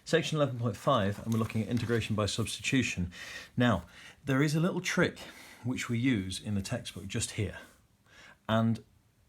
Section 11.5, and we're looking at integration by substitution. Now, there is a little trick which we use in the textbook just here, and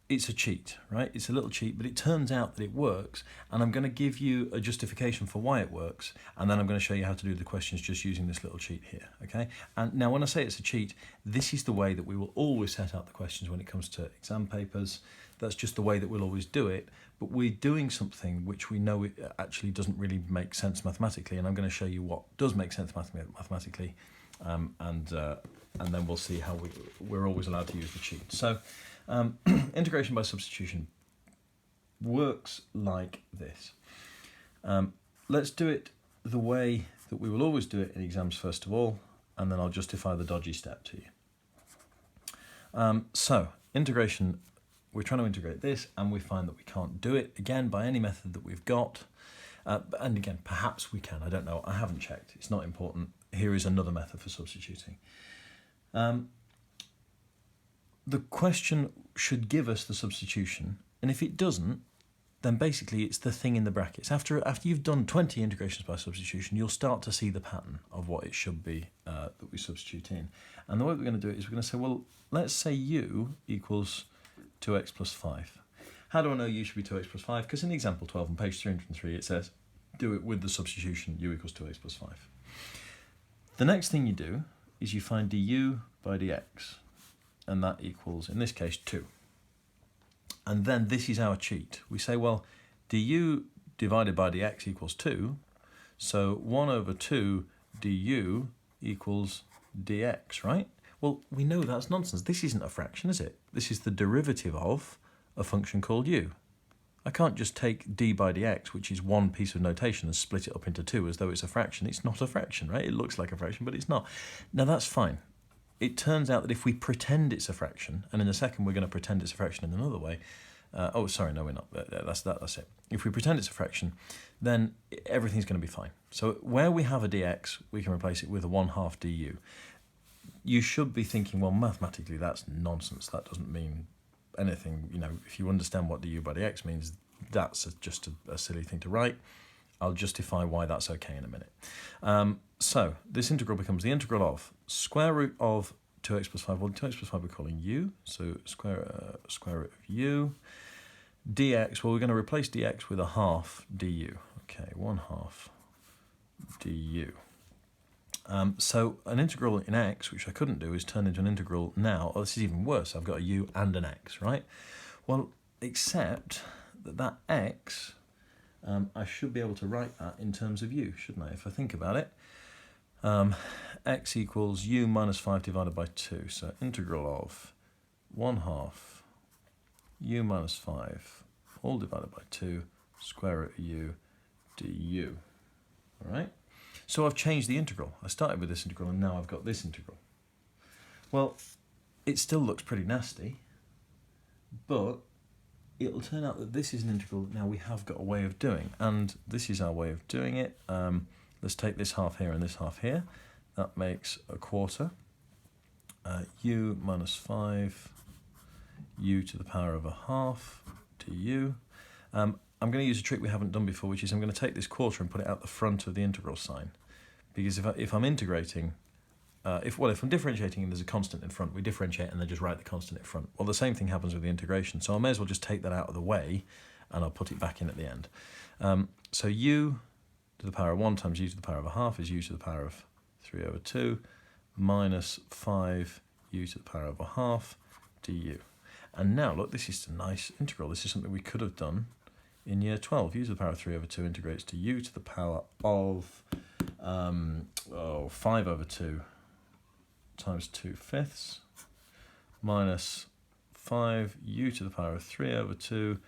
it's a cheat, right? It's a little cheat, but it turns out that it works, and I'm going to give you a justification for why it works, and then I'm going to show you how to do the questions just using this little cheat here, okay? And now when I say it's a cheat, this is the way that we will always set out the questions when it comes to exam papers. That's just the way that we'll always do it, but we're doing something which we know it actually doesn't really make sense mathematically, and I'm going to show you what does make sense mathematically, and then we'll see how we're always allowed to use the cheat. So integration by substitution works like this. Let's do it the way that we will always do it in exams first of all, and then I'll justify the dodgy step to you. So integration, we're trying to integrate this, and we find that we can't do it, again, by any method that we've got. And again, perhaps we can, I don't know, I haven't checked, it's not important. Here is another method for substituting. The question should give us the substitution, and if it doesn't, then basically it's the thing in the brackets. After you've done 20 integrations by substitution, you'll start to see the pattern of what it should be that we substitute in. And the way we're going to do it is we're going to say, well, let's say u equals 2x plus 5. How do I know u should be 2x plus 5? Because in example 12 on page 303 it says, do it with the substitution u equals 2x plus 5. The next thing you do is you find du by dx, and that equals, in this case, 2. And then this is our cheat. We say, well, du divided by dx equals 2, so 1 over 2 du equals dx, right? Well, we know that's nonsense. This isn't a fraction, is it? This is the derivative of a function called u. I can't just take d by dx, which is one piece of notation, and split it up into 2 as though it's a fraction. It's not a fraction, right? It looks like a fraction, but it's not. Now, that's fine. It turns out that if we pretend it's a fraction, and in a second we're going to pretend it's a fraction in another way, oh, sorry, no, we're not. That's it. If we pretend it's a fraction, then everything's going to be fine. So where we have a dx, we can replace it with a 1/2 du. You should be thinking, well, mathematically, that's nonsense. That doesn't mean anything. You know, if you understand what du by dx means, that's just a silly thing to write. I'll justify why that's okay in a minute. So this integral becomes the integral of square root of 2x plus 5. Well, 2x plus 5 we're calling u, so square root of u. Dx, well, we're going to replace dx with a 1/2 du. Okay, 1/2 du. So an integral in x, which I couldn't do, is turned into an integral now. Oh, this is even worse. I've got a u and an x, right? Well, except that x, I should be able to write that in terms of u, shouldn't I, if I think about it? X equals u minus 5 divided by 2. So integral of 1/2 u minus 5 all divided by 2 square root of u du. All right? So I've changed the integral. I started with this integral, and now I've got this integral. Well, it still looks pretty nasty, but it'll turn out that this is an integral that now we have got a way of doing, and this is our way of doing it. Let's take this half here and this half here. That makes a quarter. U minus 5, u to the power of a 1/2 du. I'm going to use a trick we haven't done before, which is I'm going to take this quarter and put it out the front of the integral sign. Because if I'm integrating, if I'm differentiating and there's a constant in front, we differentiate and then just write the constant in front. Well, the same thing happens with the integration, so I may as well just take that out of the way, and I'll put it back in at the end. So u to the power of 1 times u to the power of a 1/2 is u to the power of 3 over 2 minus 5 u to the power of a 1/2 du. And now, look, this is a nice integral. This is something we could have done in year 12. U to the power of 3 over 2 integrates to u to the power of 5 over 2 times 2/5 minus 5 u to the power of 3 over 2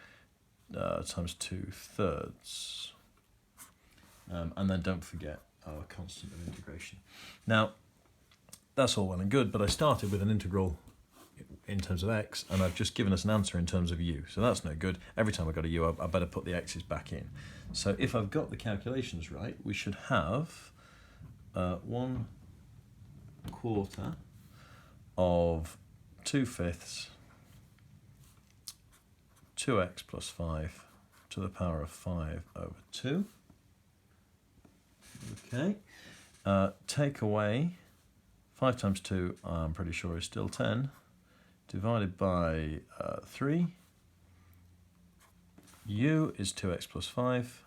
times 2/3. And then don't forget our constant of integration. Now, that's all well and good, but I started with an integral in terms of x, and I've just given us an answer in terms of u, so that's no good. Every time I've got a u, I better put the x's back in. So if I've got the calculations right, we should have 1/4 of 2/5 2x plus 5 to the power of 5 over 2. Okay, take away 5 times 2, I'm pretty sure is still 10, divided by 3. U is 2x plus 5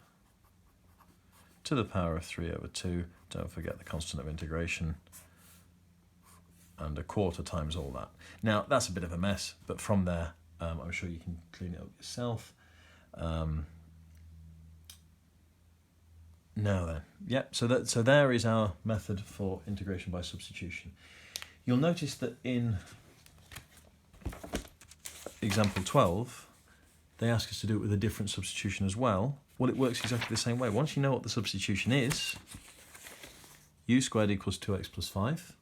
to the power of 3 over 2. Don't forget the constant of integration. And 1/4 times all that. Now, that's a bit of a mess, but from there, I'm sure you can clean it up yourself. Now then, yep, so there is our method for integration by substitution. You'll notice that in example 12, they ask us to do it with a different substitution as well. Well, it works exactly the same way. Once you know what the substitution is, u squared equals 2x plus 5.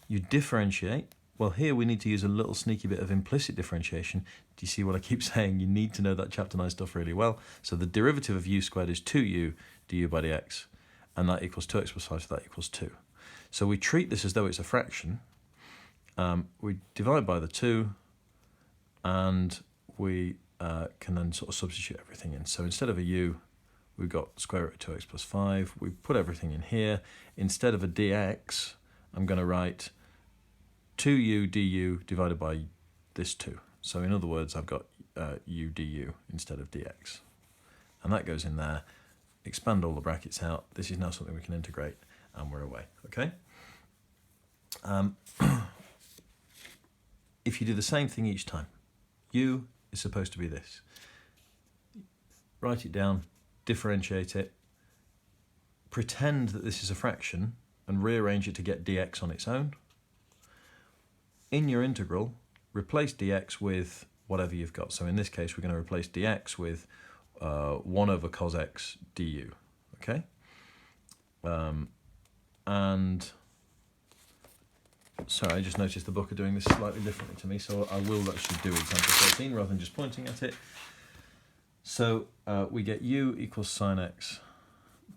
You differentiate. Well, here we need to use a little sneaky bit of implicit differentiation. Do you see what I keep saying? You need to know that chapter 9 stuff really well. So the derivative of u squared is 2u du by dx, and that equals 2x plus 5, so that equals 2. So we treat this as though it's a fraction. We divide by the 2, and we can then sort of substitute everything in. So instead of a u, we've got square root of 2x plus 5. We put everything in here. Instead of a dx, I'm going to write 2u du divided by this 2. So in other words, I've got u du instead of dx. And that goes in there. Expand all the brackets out. This is now something we can integrate, and we're away. Okay? If you do the same thing each time, u is supposed to be this. Write it down, differentiate it, pretend that this is a fraction, and rearrange it to get dx on its own. In your integral, replace dx with whatever you've got. So in this case, we're going to replace dx with 1 over cos x du. Okay? And sorry, I just noticed the book are doing this slightly differently to me, so I will actually do example 13 rather than just pointing at it. So we get u equals sine x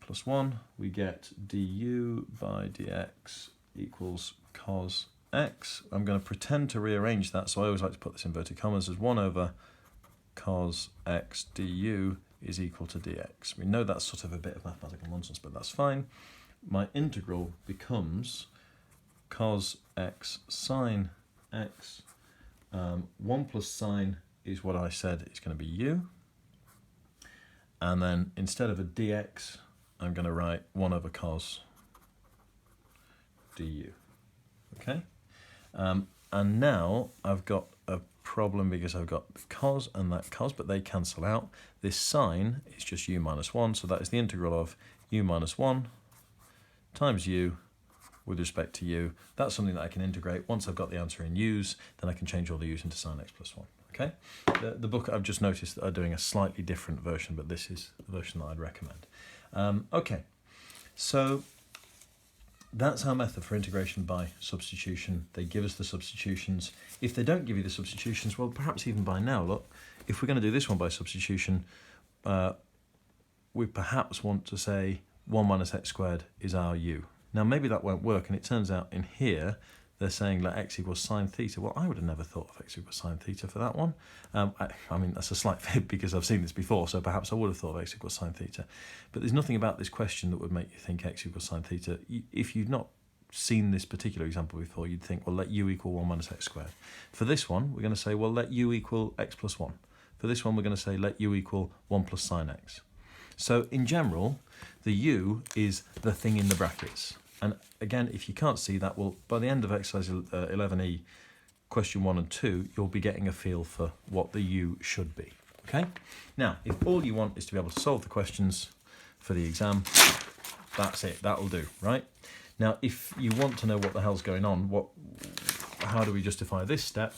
plus 1. We get du by dx equals cos x. I'm going to pretend to rearrange that, so I always like to put this in inverted commas as 1 over cos x du is equal to dx. We know that's sort of a bit of mathematical nonsense, but that's fine. My integral becomes cos x sine x. 1 plus sine is what I said is going to be u. And then instead of a dx, I'm going to write 1 over cos du. Okay? And now I've got a problem because I've got the cos and that cos, but they cancel out. This sine is just u minus 1, so that is the integral of u minus 1 times u with respect to u. That's something that I can integrate. Once I've got the answer in u's, then I can change all the u's into sine x plus 1. Okay? The book I've just noticed that are doing a slightly different version, but this is the version that I'd recommend. Okay, so that's our method for integration by substitution. They give us the substitutions. If they don't give you the substitutions, well, perhaps even by now, look, if we're going to do this one by substitution, we perhaps want to say 1 minus x squared is our u. Now, maybe that won't work, and it turns out in here, they're saying let x equals sine theta. Well, I would have never thought of x equals sine theta for that one. I mean, that's a slight fib because I've seen this before, so perhaps I would have thought of x equals sine theta. But there's nothing about this question that would make you think x equals sine theta. If you've not seen this particular example before, you'd think, well, let u equal 1 minus x squared. For this one, we're going to say, well, let u equal x plus 1. For this one, we're going to say, let u equal 1 plus sine x. So in general, the u is the thing in the brackets. And again, if you can't see that, well, by the end of exercise 11E, question 1 and 2, you'll be getting a feel for what the u should be. Okay? Now, if all you want is to be able to solve the questions for the exam, that's it. That'll do, right? Now, if you want to know what the hell's going on, how do we justify this step?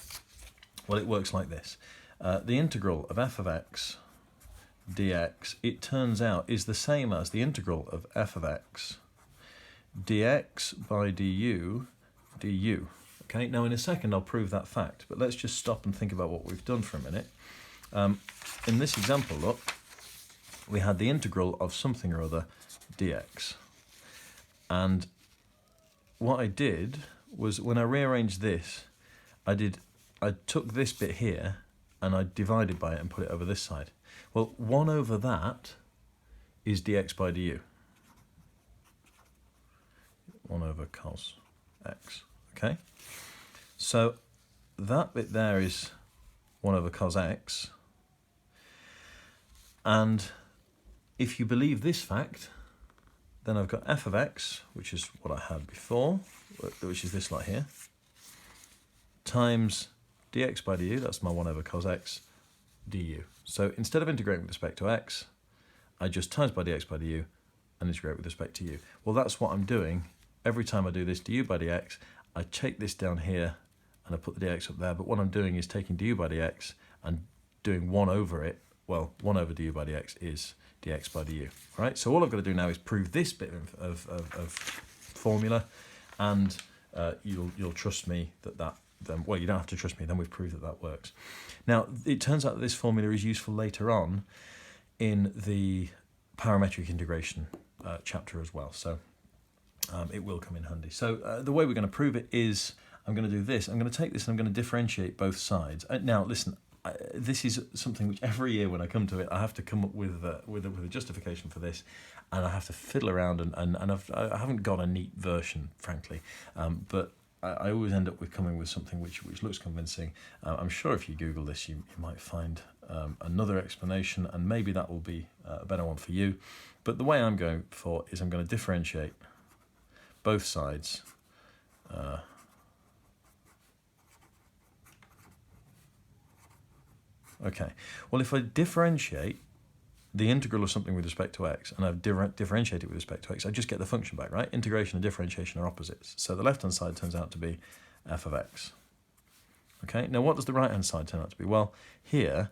Well, it works like this. The integral of f of x dx, it turns out, is the same as the integral of f of x dx by du. Okay, now in a second I'll prove that fact, but let's just stop and think about what we've done for a minute. In this example, look, we had the integral of something or other dx. And what I did was, when I rearranged this, I took this bit here and I divided by it and put it over this side. Well, 1 over that is dx by du. 1 over cos x. Okay, so that bit there is 1 over cos x, and if you believe this fact, then I've got f of x, which is what I had before, which is this lot here, times dx by du, that's my 1 over cos x, du. So instead of integrating with respect to x, I just times by dx by du and integrate with respect to u. Well, that's what I'm doing every time I do this du by dx. I take this down here and I put the dx up there, but what I'm doing is taking du by dx and doing 1 over it. Well, 1 over du by dx is dx by du. Right? So all I've got to do now is prove this bit of formula, and you'll trust me that then, well, you don't have to trust me, then we've proved that works. Now, it turns out that this formula is useful later on in the parametric integration chapter as well. So it will come in handy. So the way we're going to prove it is I'm going to do this. I'm going to take this and I'm going to differentiate both sides. Now, listen, this is something which every year when I come to it, I have to come up with a justification for this, and I have to fiddle around, and I haven't got a neat version, frankly, but I always end up with coming with something which looks convincing. I'm sure if you Google this, you might find another explanation, and maybe that will be a better one for you. But the way I'm going for is I'm going to differentiate both sides okay, well, if I differentiate the integral of something with respect to x, and I've differentiated it with respect to x, I just get the function back, right? Integration and differentiation are opposites. So the left-hand side turns out to be f of x. Okay, now what does the right-hand side turn out to be? Well, here,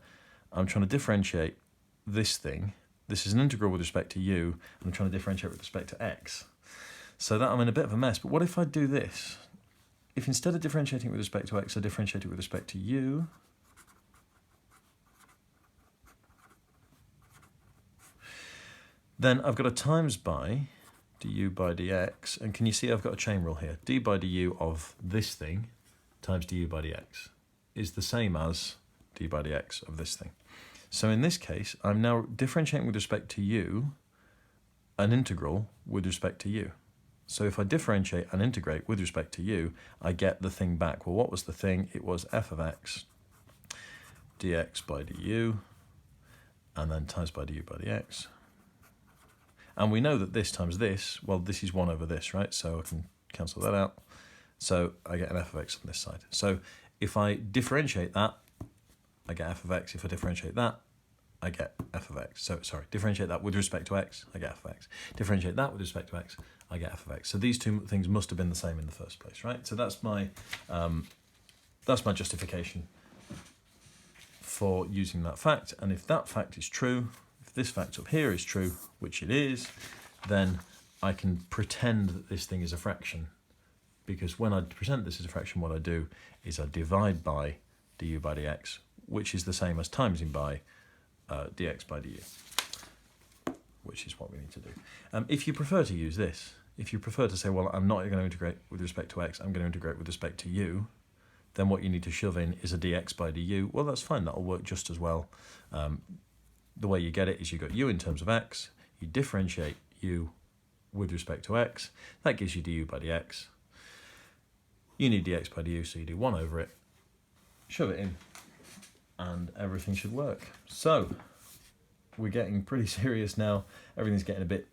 I'm trying to differentiate this thing. This is an integral with respect to u, and I'm trying to differentiate with respect to x. So that I'm in a bit of a mess, but what if I do this? If instead of differentiating with respect to x, I differentiate it with respect to u, then I've got a times by du by dx, and can you see I've got a chain rule here? d by du of this thing times du by dx is the same as d by dx of this thing. So in this case, I'm now differentiating with respect to u an integral with respect to u. So if I differentiate and integrate with respect to u, I get the thing back. Well, what was the thing? It was f of x dx by du, and then times by du by dx. And we know that this times this, well, this is 1 over this, right? So I can cancel that out. So I get an f of x on this side. So if I differentiate that, I get f of x. If I differentiate that, I get f of x. So, sorry, differentiate that with respect to x, I get f of x. Differentiate that with respect to x, I get f of x. So these two things must have been the same in the first place, right? So that's my justification for using that fact. And if that fact is true, if this fact up here is true, which it is, then I can pretend that this thing is a fraction, because when I pretend this is a fraction, what I do is I divide by du by dx, which is the same as timesing by dx by du, which is what we need to do. If you prefer to use this, if you prefer to say, well, I'm not going to integrate with respect to x, I'm going to integrate with respect to u, then what you need to shove in is a dx by du. Well, that's fine, that'll work just as well. The way you get it is you've got u in terms of x, you differentiate u with respect to x, that gives you du by dx. You need dx by du, so you do 1 over it, shove it in, and everything should work. So, we're getting pretty serious now. Everything's getting a bit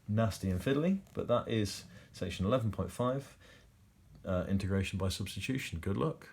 nasty and fiddly, but that is section 11.5, integration by substitution. Good luck.